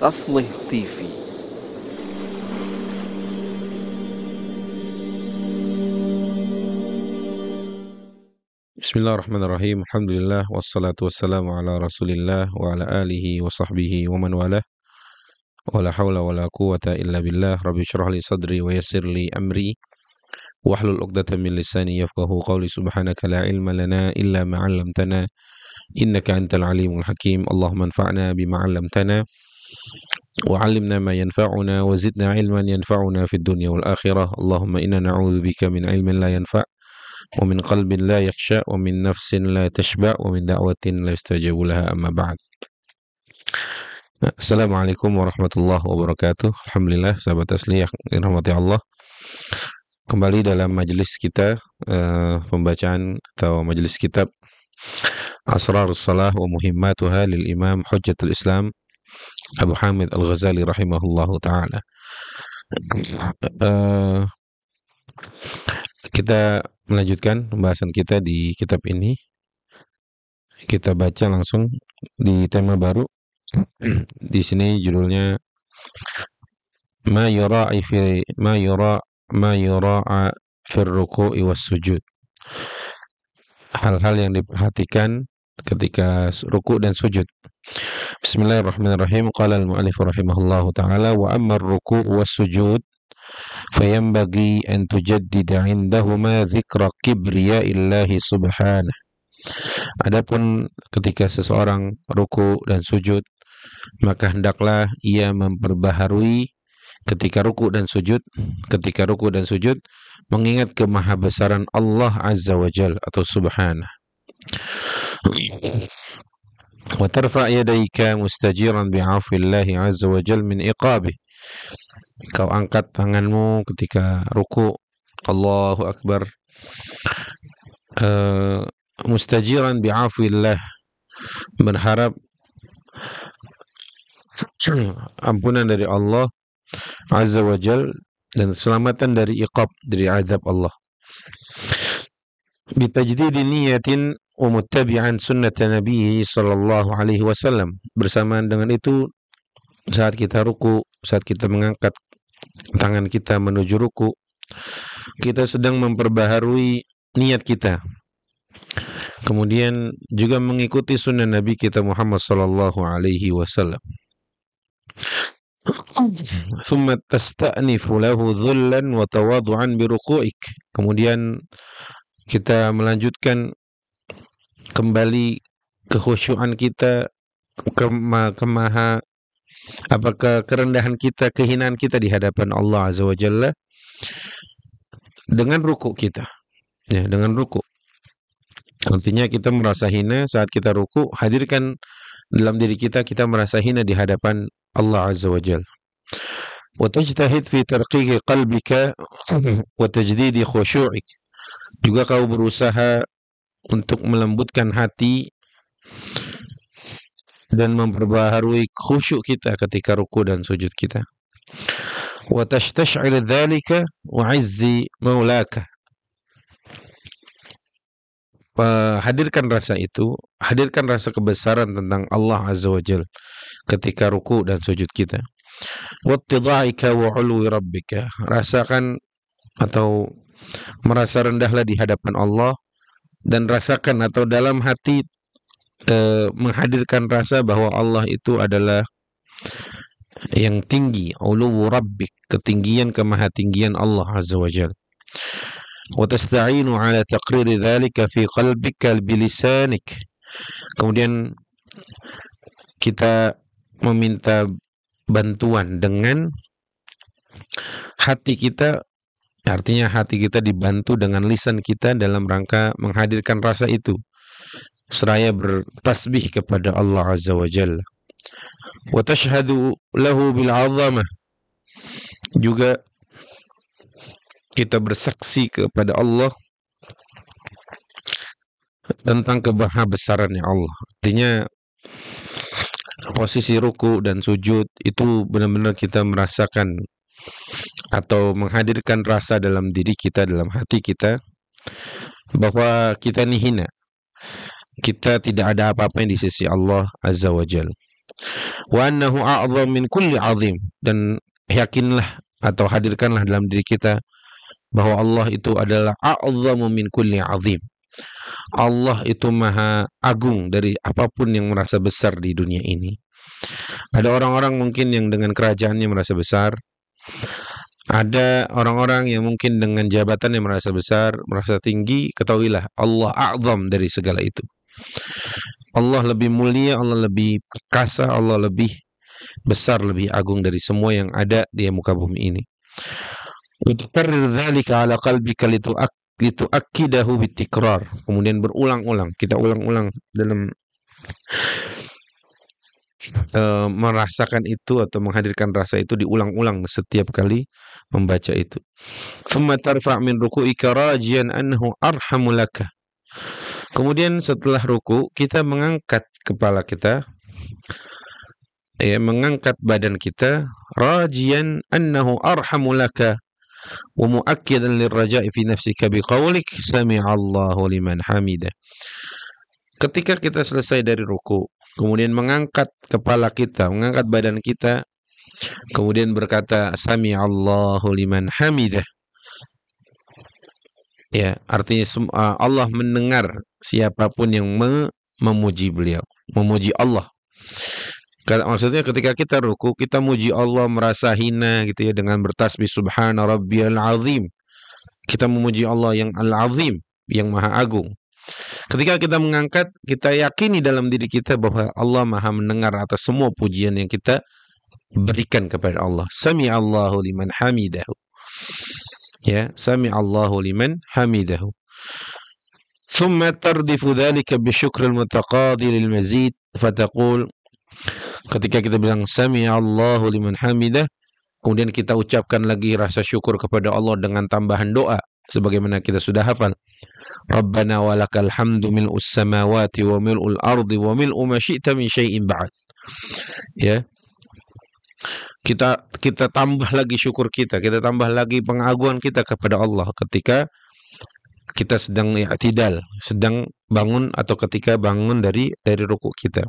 Aslih TV. Bismillahirrahmanirrahim. Alhamdulillah wassalatu wassalamu ala Rasulillah wa ala alihi wa sahbihi wa man walah. Wala haula wala quwata illa billah. Rabbi syrah li sadri wa yassir li amri wahlul 'uqdatam min lisani yafqahu qawli. Subhanaka la ilma lana illa ma 'allamtana innaka antal alimul hakim. Allahumma anfa'na bima 'allamtana wa 'allimna ma yanfa'una wa zidna ilman yanfa'una fid dunya wal akhirah. Allahumma inna na'udzubika min ilmin la yanfa' wa min qalbin la yakhsha wa min nafsin la tashba' wa min da'watin la yustajabu laha, amma ba'd. Assalamualaikum warahmatullahi wabarakatuh. Alhamdulillah, sahabat asli yang dirahmati Allah. Kembali dalam majelis kita, pembacaan atau majelis kitab Asrarus Salah wa Muhimmatuha lil Imam Hujjatul Islam Abu Hamid Al-Ghazali rahimahullahu ta'ala. Kita melanjutkan pembahasan kita di kitab ini. Kita baca langsung di tema baru. Di sini judulnya ma yura'a fi ruku'i was sujud. Hal-hal yang diperhatikan ketika ruku' dan sujud. Bismillahirrahmanirrahim. Qala al-mu'allif rahimahullahu ta'ala wa amma ar-ruku' was sujud fayanbaghi an tujaddida 'indahuma dzikra kibriya'illahi subhanahu. Adapun ketika seseorang ruku' dan sujud, maka hendaklah ia memperbaharui ketika ruku' dan sujud mengingat kemahabesaran Allah Azza wa Jalla atau Subhanahu. Wa tarfa' yadayka mustajiran bi'afillahi Azza wa Jalla min iqabih. Kau angkat tanganmu ketika ruku', Allahu Akbar, mustajiran bi'afillah, berharap ampunan dari Allah Azza wa Jal dan keselamatan dari iqab, dari azab Allah. Bitajdidi niyatin wa muttabi'an sunnata Nabi sallallahu alaihi wasallam. Bersamaan dengan itu, saat kita ruku, saat kita mengangkat tangan kita menuju ruku, kita sedang memperbaharui niat kita. Kemudian juga mengikuti sunnah Nabi kita Muhammad sallallahu alaihi wasallam. Thumma tasta'nifu lahu dhullan wa tawadu'an bi ruku'ik. Kemudian kita melanjutkan kembali kekhusyuan kita, kerendahan kita, kehinaan kita di hadapan Allah Azza wa Jalla dengan ruku' kita. Ya, dengan ruku'. Artinya kita merasa hina saat kita ruku', hadirkan dalam diri kita merasa hina di hadapan Allah Azza wa Jalla. Wa tajtahid fi tarqiqi qalbika wa tajdidi khusyu'ik. Juga kau berusaha untuk melembutkan hati dan memperbaharui khusyuk kita ketika ruku' dan sujud kita. Wa tashtash'il dzalika wa 'izzi maulaka. Hadirkan rasa itu, hadirkan rasa kebesaran tentang Allah Azza wa Jal ketika ruku' dan sujud kita. Wattida'ika wa 'ulwi rabbika. Rasakan atau merasa rendahlah di hadapan Allah, dan rasakan atau dalam hati menghadirkan rasa bahwa Allah itu adalah yang tinggi, 'uluwu rabbik, ketinggian kemahatinggian Allah Azza wa Jal. Wa tasta'inu 'ala taqriri dzalika fi qalbika bilisanik. Kemudian kita meminta bantuan dengan hati kita, artinya hati kita dibantu dengan lisan kita dalam rangka menghadirkan rasa itu seraya bertasbih kepada Allah Azza wa Jalla. Wa tashhadu lahu bil 'azamah. Juga kita bersaksi kepada Allah tentang kemahabesarannya Allah. Artinya posisi ruku dan sujud itu benar-benar kita merasakan atau menghadirkan rasa dalam diri kita, dalam hati kita, bahwa kita ini hina. Kita tidak ada apa-apa di sisi Allah Azza wa Jalla. Wa annahu a'zam min kulli 'azim, dan yakinlah atau hadirkanlah dalam diri kita bahwa Allah itu adalah a'zamu min kulli 'azim. Allah itu maha agung dari apapun yang merasa besar di dunia ini. Ada orang-orang mungkin yang dengan kerajaannya merasa besar. Ada orang-orang yang mungkin dengan jabatannya merasa besar, merasa tinggi. Ketahuilah Allah a'zam dari segala itu. Allah lebih mulia, Allah lebih perkasa, Allah lebih besar, lebih agung dari semua yang ada di muka bumi ini. Utukarrir dzalika ala qalbika lituakkidahu bitikrar. Kemudian berulang-ulang, kita ulang-ulang dalam merasakan itu atau menghadirkan rasa itu, diulang-ulang setiap kali membaca itu. Thumma tarfa' min ruku'ika rajian annahu arhamu laka. Kemudian setelah ruku kita mengangkat kepala kita, mengangkat badan kita, rajian annahu arhamu laka wa muakkidan lirraja'i fi nafsika biqaulik sami'allahu liman hamidah. Ketika kita selesai dari ruku, kemudian mengangkat kepala kita, mengangkat badan kita, kemudian berkata sami'allahu liman hamidah. Ya, artinya Allah mendengar siapapun yang memuji beliau, memuji Allah. Maksudnya ketika kita ruku, kita muji Allah, merasa hina gitu ya, dengan bertasbih subhana rabbiyal azim. Kita memuji Allah yang al-azim, yang maha agung. Ketika kita mengangkat, kita yakini dalam diri kita bahwa Allah maha mendengar atas semua pujian yang kita berikan kepada Allah. Sami'allahu liman hamidahu. Ya, sami'allahu liman hamidahu. Thumma tardifu dhalika bisyukril mutaqadi lil mazid fataqul. Ketika kita bilang sami'allahu liman hamidah, kemudian kita ucapkan lagi rasa syukur kepada Allah dengan tambahan doa sebagaimana kita sudah hafal. Rabbana walakal hamdu mil'us samawati wa mil'ul ardi wa mil'u ma syi'ta min syai'in ba'd. Ya. Kita tambah lagi syukur kita tambah lagi pengagungan kita kepada Allah ketika kita sedang i'tidal, sedang bangun atau ketika bangun dari ruku kita.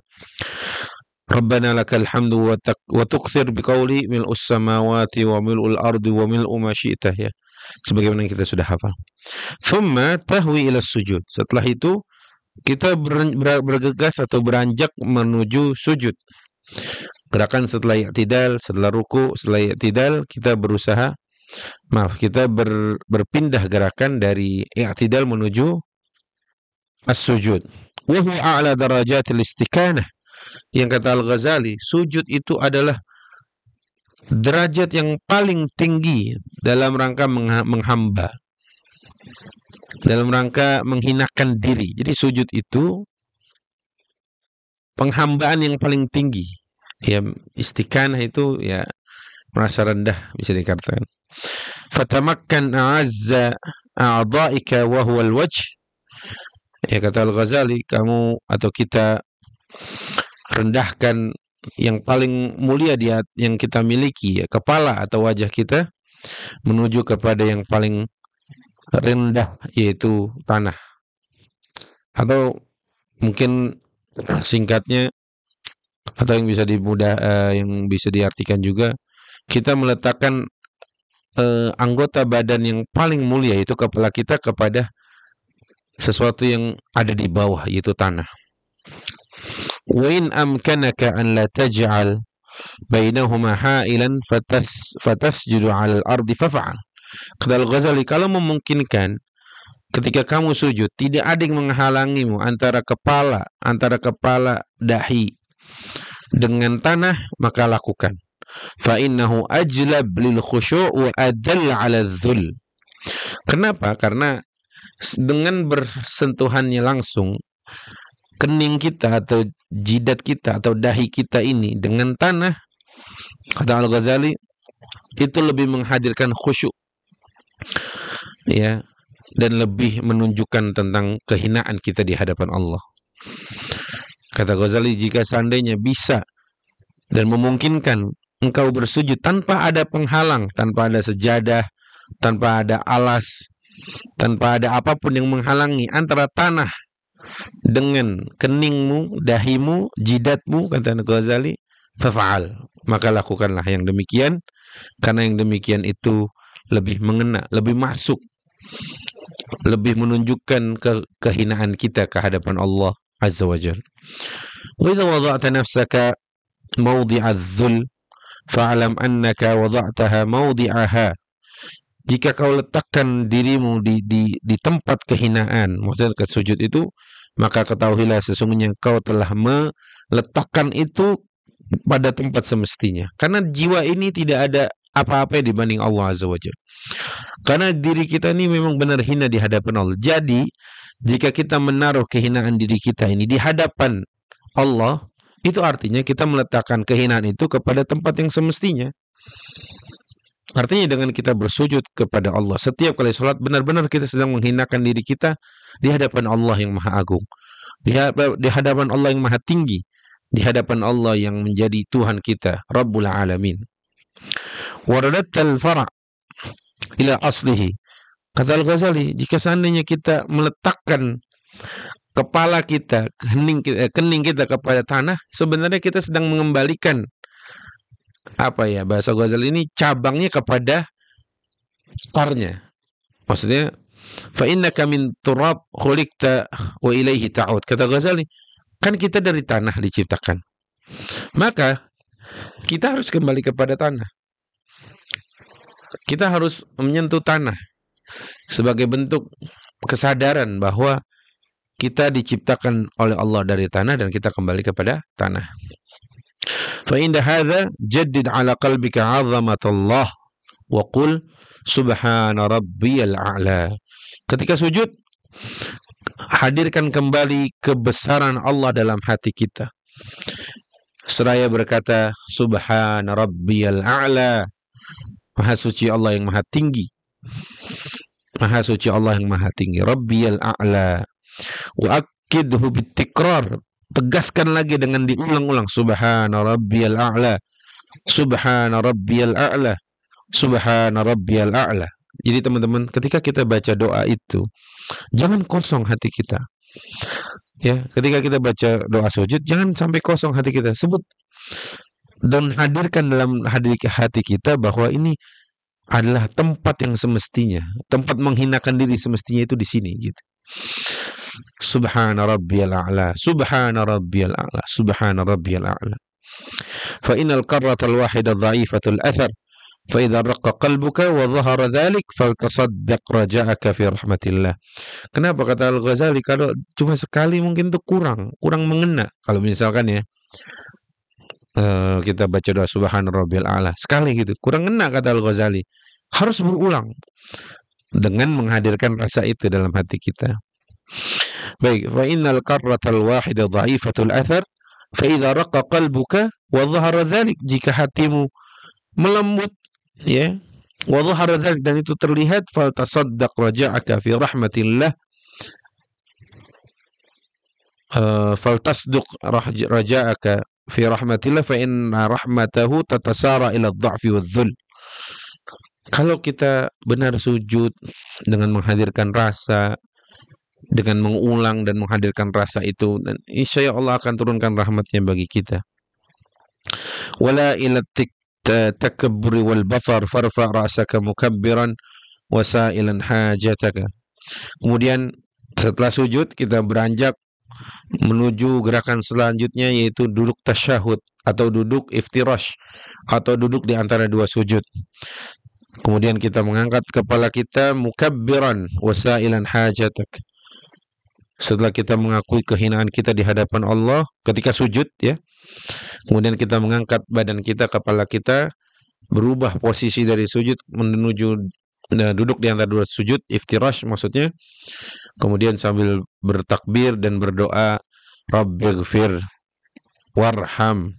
Rabbana lakal hamdu wa tukthir biqauli mil'us samawati wa mil'ul ardi wa mil'u ma syi'ta, ya. Sebagaimana yang kita sudah hafal. Thumma tahwi ila sujud. Setelah itu kita bergegas atau beranjak menuju sujud. Gerakan setelah i'tidal, setelah ruku, setelah i'tidal kita berpindah gerakan dari i'tidal menuju as-sujud. Wa huwa a'la darajatil istiqanah. Yang kata Al-Ghazali, sujud itu adalah derajat yang paling tinggi dalam rangka menghamba, dalam rangka menghinakan diri. Jadi sujud itu penghambaan yang paling tinggi. Ya, istiqanah itu ya merasa rendah, bisa dikatakan. Fatamakkan a'azza a'dha'ika wa huwa al-wajh. Ya, kata Al-Ghazali, kamu atau kita rendahkan yang paling mulia yang kita miliki, ya, kepala atau wajah kita, menuju kepada yang paling rendah, yaitu tanah. Atau mungkin singkatnya atau yang bisa diartikan juga, kita meletakkan anggota badan yang paling mulia, yaitu kepala kita, kepada sesuatu yang ada di bawah, yaitu tanah. Wa in amkanaka an la taj'al bainahuma ha'ilan fatasjudu 'alal ardi faf'al. Kata Al-Ghazali, kalau memungkinkan ketika kamu sujud tidak ada yang menghalangimu antara kepala dahi dengan tanah, maka lakukan. Fa innahu ajlab lil khusyu' wa adall 'ala dzul. Kenapa? Karena dengan bersentuhannya langsung kening kita atau jidat kita atau dahi kita ini dengan tanah, kata Al-Ghazali, itu lebih menghadirkan khusyuk, ya, dan lebih menunjukkan tentang kehinaan kita di hadapan Allah. Kata Ghazali, jika seandainya bisa dan memungkinkan engkau bersujud tanpa ada penghalang, tanpa ada sejadah, tanpa ada alas, tanpa ada apapun yang menghalangi antara tanah dengan keningmu, dahimu, jidatmu, kata Ghazali, faf'al, maka lakukanlah yang demikian, karena yang demikian itu lebih mengena, lebih masuk, lebih menunjukkan kehinaan kita ke hadapan Allah Azza wa Jalla. Wa idza wada'ta nafsaka mawdi'adz dzul fa'lam annaka wada'taha mawdi'aha. Jika kau letakkan dirimu di tempat kehinaan, maksudnya ke sujud itu, maka ketahuilah sesungguhnya kau telah meletakkan itu pada tempat semestinya. Karena jiwa ini tidak ada apa-apa dibanding Allah Azza wa Jalla. Karena diri kita ini memang benar hina di hadapan Allah. Jadi, jika kita menaruh kehinaan diri kita ini di hadapan Allah, itu artinya kita meletakkan kehinaan itu kepada tempat yang semestinya. Artinya dengan kita bersujud kepada Allah setiap kali sholat, benar-benar kita sedang menghinakan diri kita di hadapan Allah yang Maha Agung, di hadapan Allah yang Maha Tinggi, di hadapan Allah yang menjadi Tuhan kita, Rabbul Alamin. Waradatal fara' ila aslihi. Kata Al-Ghazali, jika seandainya kita meletakkan kepala kita, kening kita kepada tanah, sebenarnya kita sedang mengembalikan bahasa Ghazali ini cabangnya kepada akarnya. Maksudnya, fa innaka min turab khuliqta wa ilaihi ta'ud. Kata Ghazali, kan kita dari tanah diciptakan, maka kita harus kembali kepada tanah. Kita harus menyentuh tanah sebagai bentuk kesadaran bahwa kita diciptakan oleh Allah dari tanah dan kita kembali kepada tanah. Fa inda hadza jaddid ala qalbika 'azamatallah wa qul subhana rabbiyal a'la. Ketika sujud, hadirkan kembali kebesaran Allah dalam hati kita, seraya berkata subhana rabbiyal a'la. Maha suci Allah yang maha tinggi. Maha suci Allah yang maha tinggi. Rabbiyal a'la. Wa akidhu bitikrar. Tegaskan lagi dengan diulang-ulang. Subhana rabbiyal a'la. Subhana rabbiyal a'la. Subhana rabbiyal a'la. Jadi teman-teman, ketika kita baca doa itu, jangan kosong hati kita. Ya, ketika kita baca doa sujud, jangan sampai kosong hati kita. Sebut dan hadirkan dalam hati kita bahwa ini adalah tempat yang semestinya, tempat menghinakan diri semestinya itu di sini gitu. Subhana rabbiyal a'la, subhana rabbiyal a'la, subhana rabbiyal a'la. Fa innal qarratal wahida dha'ifatul athar, fa idza raqqa qalbuka wa dhahara dhalik faltasaddaq raja'aka fi rahmatillah. Kenapa kata Al-Ghazali, kalau cuma sekali mungkin itu kurang mengena. Kalau misalkan ya kita baca doa subhana rabbiyal a'la sekali gitu, kurang ngena kata Al-Ghazali. Harus berulang dengan menghadirkan rasa itu dalam hati kita. Baik, fa innal qarratal wahida dha'ifatul athar fa idza raqqa qalbuka wa dhahara dhalik, jika hatimu melembut ya, wa dhahara dhalik, dan itu terlihat, fal tasaddaq raja'aka fi rahmatillah, fal tasduq raja'aka fi rahmatillah fa inna rahmatahu tatasara ila dha'fi wadh-dhul. Kalau kita benar sujud dengan menghadirkan rasa, dengan mengulang dan menghadirkan rasa itu, dan insya Allah akan turunkan rahmatnya bagi kita. Wala ila takabburi wal batar farfa ra'saka mukabbiran wasailan hajataka. Kemudian setelah sujud kita beranjak menuju gerakan selanjutnya, yaitu duduk tasyahud atau duduk iftirash atau duduk di antara dua sujud. Kemudian kita mengangkat kepala kita mukabbiran wasailan hajatak. Setelah kita mengakui kehinaan kita di hadapan Allah ketika sujud ya, kemudian kita mengangkat badan kita, kepala kita, berubah posisi dari sujud menuju duduk di antara dua sujud, iftirash maksudnya. Kemudian sambil bertakbir dan berdoa, Rabbighfir warham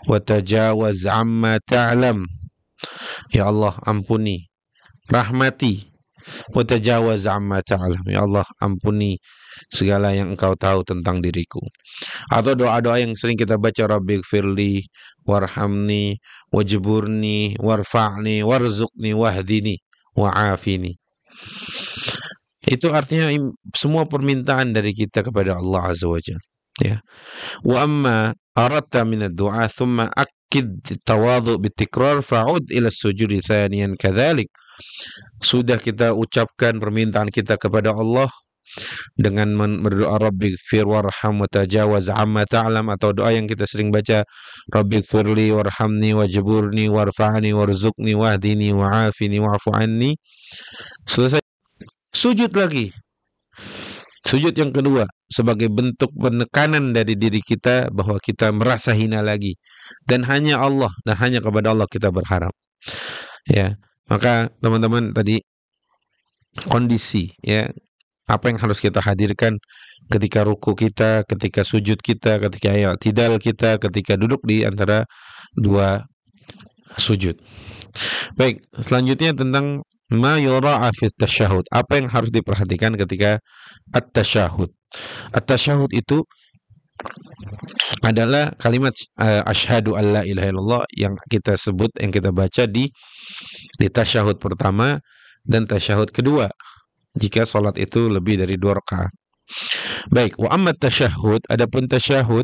wa tajawaz amma ta'lam. Ya Allah, ampuni, rahmati, wa tajawaz amma ta'lam. Ya Allah, ampuni segala yang Engkau tahu tentang diriku. Atau doa-doa yang sering kita baca, Rabbighfirli warhamni wajburni warfa'ni warzuqni wahdini wa'afini. Itu artinya semua permintaan dari kita kepada Allah Azza wa Jalla ya. Wa amma aradta min ad-du'a thumma akid tawadhu bitikrar fa'ud ila sujudi thaniyan kadzalik. Sudah kita ucapkan permintaan kita kepada Allah dengan berdoa Rabbighfir warham wa tajawaz amma ta'lam, atau doa yang kita sering baca, Rabbighfirli warhamni wajburni warfa'ni warzuqni wahdini wa'afini wa'fu anni. Selesai, sujud lagi. Sujud yang kedua sebagai bentuk penekanan dari diri kita bahwa kita merasa hina lagi dan hanya Allah dan hanya kepada Allah kita berharap. Ya, maka teman-teman tadi kondisi, ya, apa yang harus kita hadirkan ketika ruku kita, ketika sujud kita, ketika i'tidal kita, ketika duduk di antara dua sujud. Baik, selanjutnya tentang ma yura'a fi tasyahud. Apa yang harus diperhatikan ketika at-tasyahud? At-tasyahud itu adalah kalimat asyhadu alla ilaha illallah yang kita sebut, yang kita baca di tasyahud pertama dan tasyahud kedua jika salat itu lebih dari 2 rakaat. Baik, wa amma tasyahud, adapun tasyahud,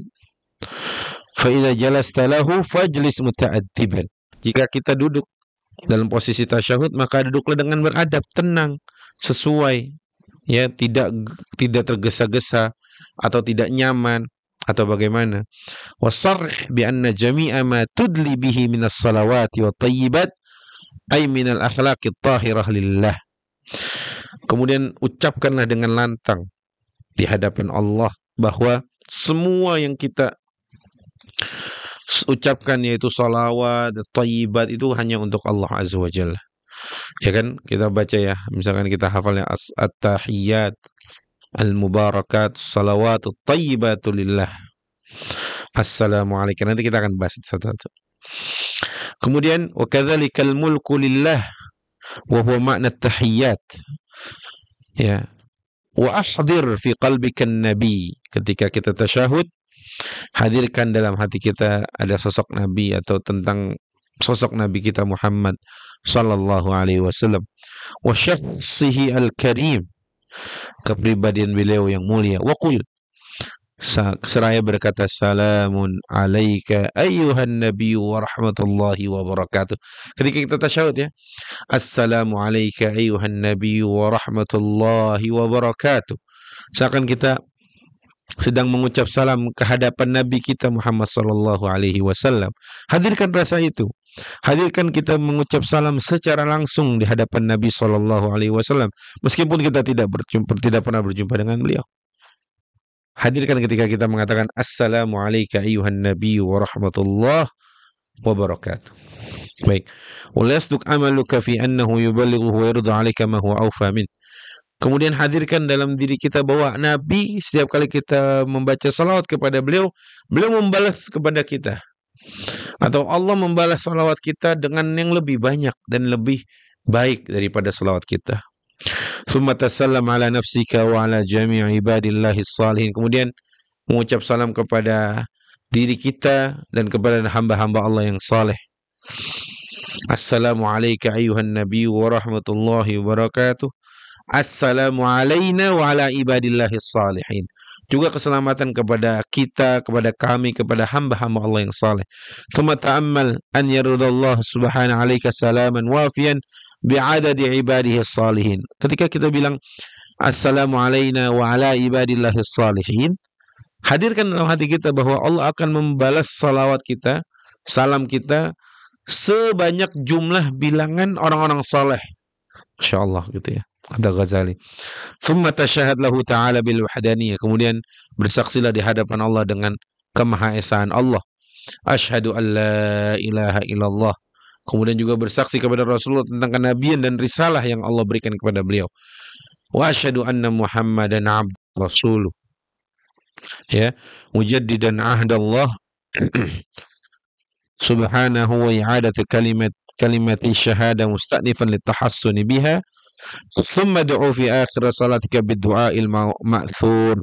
fa idza jalasta lahu fajlis muta'addiban. Jika kita duduk dalam posisi tasyahud, maka duduklah dengan beradab, tenang, sesuai, ya, tidak tergesa-gesa atau tidak nyaman atau bagaimana. Wasarh bi anna jami'a ma tudli bihi minas salawati wa tayyibat ay minal akhlaqit tahirah lillah. Kemudian ucapkanlah dengan lantang di hadapan Allah bahwa semua yang kita ucapkan, yaitu salawat, thayyibat, itu hanya untuk Allah Azza wa Jalla. Ya kan, kita baca ya, misalkan kita hafalnya at-tahiyyat al-mubarakat salawat thayyibatu lillah, assalamualaikum. Nanti kita akan bahas satu-satu. Kemudian wa kadzalikal mulku lillah wa huwa makna at-tahiyyat. Ya. Wa ahdir fi qalbika an-nabi. Ketika kita tasyahud, hadirkan dalam hati kita ada sosok Nabi atau tentang sosok Nabi kita Muhammad sallallahu alaihi wasallam. Wa syakhsihi al-karim, kepribadian beliau yang mulia. Wa qul, seraya berkata, salamun alaika ayyuhan nabi wa rahmatullahi wa barakatuh. Ketika kita tasyahud, ya, assalamu alaika ayyuhan nabi wa rahmatullahi wa barakatuh, seakan kita sedang mengucap salam ke hadapan Nabi kita Muhammad sallallahu alaihi wasallam. Hadirkan rasa itu. Hadirkan kita mengucap salam secara langsung di hadapan Nabi sallallahu alaihi wasallam meskipun kita tidak pernah berjumpa dengan beliau. Hadirkan ketika kita mengatakan assalamu alayka ayyuhan nabi wa rahmatullah wa barakatuh. Baik. Wa yasduq amaluka fi annahu yuballighu wa yurdu alayka ma huwa awfa min. Kemudian hadirkan dalam diri kita bahwa Nabi setiap kali kita membaca salawat kepada beliau, beliau membalas kepada kita. Atau Allah membalas salawat kita dengan yang lebih banyak dan lebih baik daripada salawat kita. Summa tasallam ala nafsika wa ala jami'i ibadillahi salihin. Kemudian mengucap salam kepada diri kita dan kepada hamba-hamba Allah yang saleh. Assalamu alayka ayyuhan nabi wa rahmatullahi wa barakatuh. Assalamu alayna wa ala ibadillahi salihin. Juga keselamatan kepada kita, kepada kami, kepada hamba-hamba Allah yang saleh. Thumma ta'ammal an yarudallahu subhanahu alayka salaman wafiyan bi'adadi ibadihi salihin. Ketika kita bilang assalamu alayna wa ala ibadillahi salihin, hadirkan dalam hati kita bahwa Allah akan membalas salawat kita, salam kita sebanyak jumlah bilangan orang-orang saleh. Masyaallah, gitu ya. Kata Ghazali. Thumma tasyahad lahu ta'ala bil wahdaniyah. Kemudian bersaksilah di hadapan Allah dengan kemahaesaan Allah. Asyhadu an la ilaha illallah. Kemudian juga bersaksi kepada Rasulullah tentang kenabian dan risalah yang Allah berikan kepada beliau. Wa asyhadu anna Muhammadan abduhu rasuluh. Ya, mujaddidan ahdallah subhanahu wa i'adatu kalimati syahada musta'nifan litahassuni biha. Thumma du'u fi akhir salatika bid-du'a'il ma'thur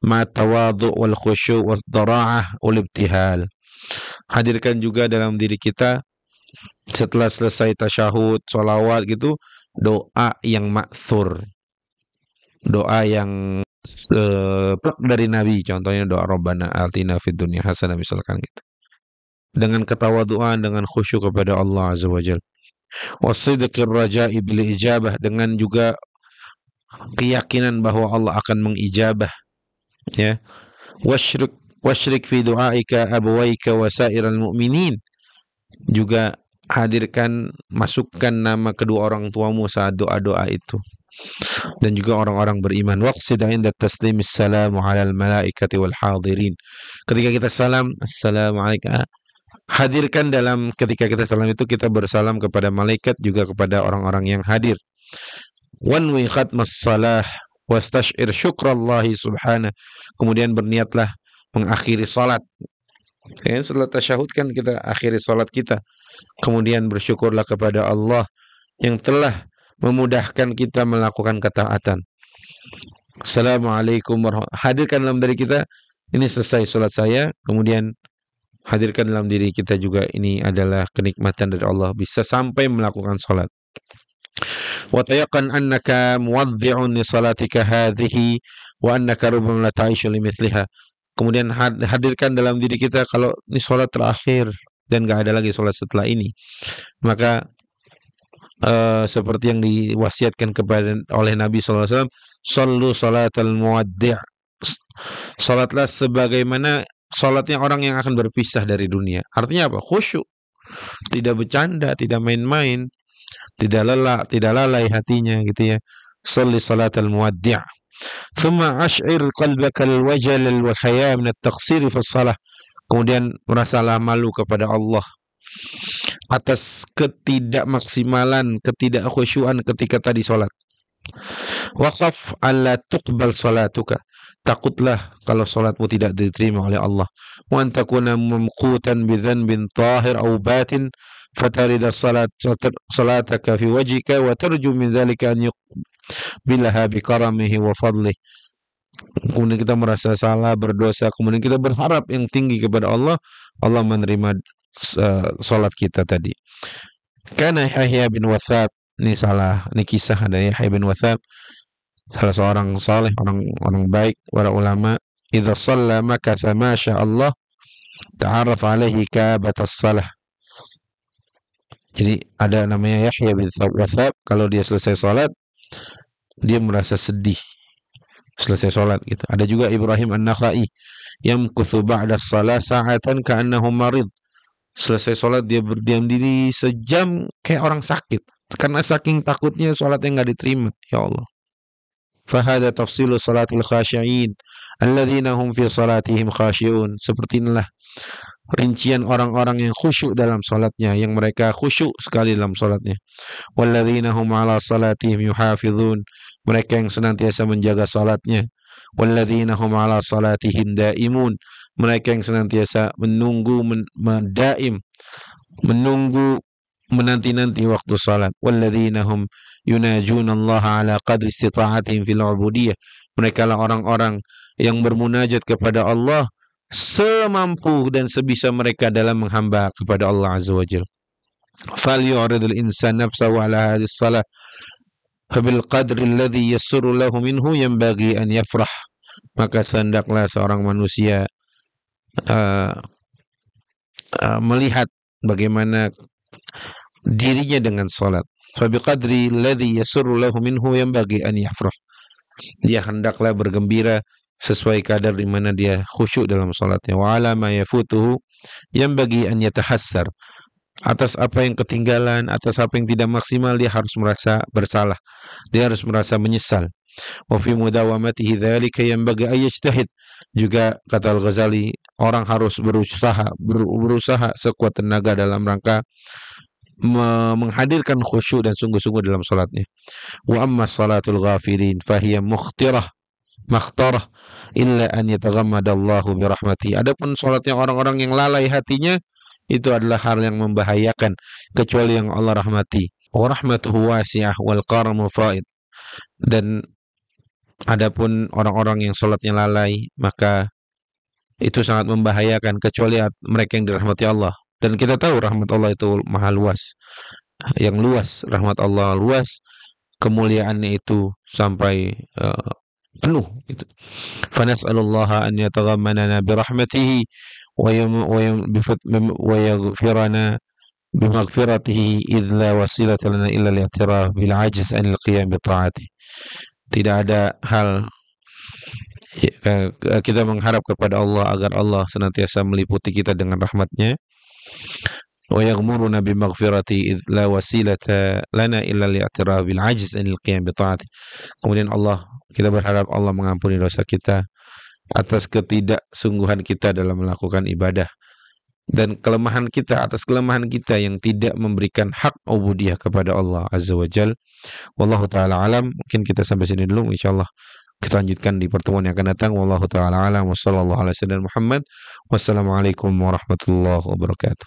ma tawadhu' wal khusyu' wal dara'ah wal ibtihal. Hadirkan juga dalam diri kita setelah selesai tasyahud, sholawat gitu, doa yang ma'thur, doa yang plek dari Nabi, contohnya doa Rabbana atina fid dunya hasanah misalkan gitu. Dengan ketawaduan, dengan khusyuk kepada Allah Azza wa Jalla. Wasidqir raja'i bil ijabah, dengan juga keyakinan bahwa Allah akan mengijabah, ya. Wasyrik wasyrik fi du'aika abawaika wa sairal mu'minin, juga hadirkan, masukkan nama kedua orang tuamu saat doa-doa itu, dan juga orang-orang beriman. Waqsid 'inda taslimis salamu 'alal malaikati wal hadirin, ketika kita salam assalamualaikum, hadirkan dalam ketika kita salam itu kita bersalam kepada malaikat juga kepada orang-orang yang hadir. Wanwi khatmas salah wastash'ir syukrallahi subhanahu, kemudian berniatlah mengakhiri salat. Ya, setelah tasyahud kan kita akhiri salat kita, kemudian bersyukurlah kepada Allah yang telah memudahkan kita melakukan ketaatan. Assalamualaikum warahmatullahi, hadirkan dalam diri kita, ini selesai salat saya, kemudian hadirkan dalam diri kita juga ini adalah kenikmatan dari Allah bisa sampai melakukan salat. Wa tayaqan annaka muwaddi'un li salatika hadhihi wa annaka rubbama la ta'ishu limithliha. Kemudian hadirkan dalam diri kita kalau ini salat terakhir dan enggak ada lagi salat setelah ini. Maka seperti yang diwasiatkan kepada oleh Nabi sallallahu alaihi wasallam, sallu salatal muwaddi'. Salatlah sebagaimana salatnya orang yang akan berpisah dari dunia. Artinya apa? Khusyuk, tidak bercanda, tidak main-main, tidak lalai hatinya gitu ya. Shalli salatal muwaddi'. Thumma ash'ir qalbaka al-wajal wal haya min at-taqsir fi shalah. Kemudian merasalah malu kepada Allah atas ketidakmaksimalan, ketidakkhusyuan ketika tadi salat. Waqaf alla tuqbal salatuka, takutlah kalau salatmu tidak diterima oleh Allah. Wa an takuna mamqutan bi dhanbin tahir aw batin fatarida salataka fi wajhika wa tarju min dhalika an yuqbilaha bi karamihi wa fadlih. Kemudian kita merasa salah, berdosa, kemudian kita berharap yang tinggi kepada Allah, Allah menerima salat kita tadi. Karena Yahya bin Wathab, ini salah, ini kisah ada Yahya bin Wathab, salah seorang saleh, orang baik, para ulama. Idza shalla makatha ma sya Allah ta'arraf alaihi kabatas salah. Jadi ada namanya Yahya bin Wathab, kalau dia selesai salat dia merasa sedih selesai salat gitu. Ada juga Ibrahim An-Nakhai, yamkuthu ba'da shalah sa'atan ka'annahu marid. Selesai salat dia berdiam diri sejam kayak orang sakit karena saking takutnya salatnya enggak diterima. Ya Allah. Fahada tafsilu salatil khashi'in alladzina hum fi salatihim khashi'un. Seperti inilah rincian orang-orang yang khusyuk dalam salatnya, yang mereka khusyuk sekali dalam salatnya. Walladzina hum 'ala salatihim yuhafizun. Mereka yang senantiasa menjaga salatnya. Walladzina hum 'ala salatihim daimun. Mereka yang senantiasa menunggu menunggu menanti-nanti waktu salat. Walladzina hum yunajuna Allah 'ala qadri istita'atihim fil 'ubudiyah. Mereka lah orang-orang yang bermunajat kepada Allah semampu dan sebisa mereka dalam menghamba kepada Allah Azza wa Jalla. Falyu'ridul insan nafsahu 'ala hadhihi shalah fabil qadri alladhi yassuru lahu minhu yanbaghi an yafrah. Maka hendaklah seorang manusia melihat bagaimana dirinya dengan salat. Fabi qadri alladhi yassuru lahu minhu yanbaghi an yafrah. Dia hendaklah bergembira sesuai kadar di mana dia khusyuk dalam salatnya. Wa ala ma yafutuhu yanbaghi an yatahassar. Atas apa yang ketinggalan, atas apa yang tidak maksimal, dia harus merasa bersalah. Dia harus merasa menyesal. Wa fi mudawamatihi dzalika yanbaghi ay yajtahid. Juga kata Al-Ghazali, orang harus berusaha sekuat tenaga dalam rangka menghadirkan khusyuk dan sungguh-sungguh dalam salatnya. Wa amma salatul ghafilin fahiya makhtarah illa an yataghammadallahu bi rahmatihi. Adapun salatnya orang-orang yang lalai hatinya, itu adalah hal yang membahayakan kecuali yang Allah rahmati. Wa rahmatuhu wasi'ah wal karamu faid. Dan adapun orang-orang yang salatnya lalai, maka itu sangat membahayakan kecuali mereka yang dirahmati Allah. Dan kita tahu rahmat Allah itu maha luas. Yang luas, rahmat Allah luas, kemuliaannya itu sampai penuh gitu. Fanas'alullaha an yataghammanana birahmatihi wa yaghfirana bimaghfiratihi idh la wasilata lana illa al-i'tiraf bil ajiz anil qiyam bi ta'atih. Tidak ada hal kita mengharap kepada Allah agar Allah senantiasa meliputi kita dengan rahmat-Nya, wa yaghmuruna bimaghfirati idh la wasilata lana illa al-i'tiraf bil ajiz anil qiyam bi ta'atih. Kemudian kita berharap Allah mengampuni dosa kita atas ketidaksungguhan kita dalam melakukan ibadah, dan atas kelemahan kita yang tidak memberikan hak ubudiyah kepada Allah Azza wa Jal. Wallahu ta'ala alam. Mungkin kita sampai sini dulu, insyaallah kita lanjutkan di pertemuan yang akan datang. Wallahu ta'ala alam. Wassallallahu ala sayyidina Muhammad. Wassalamualaikum warahmatullahi wabarakatuh.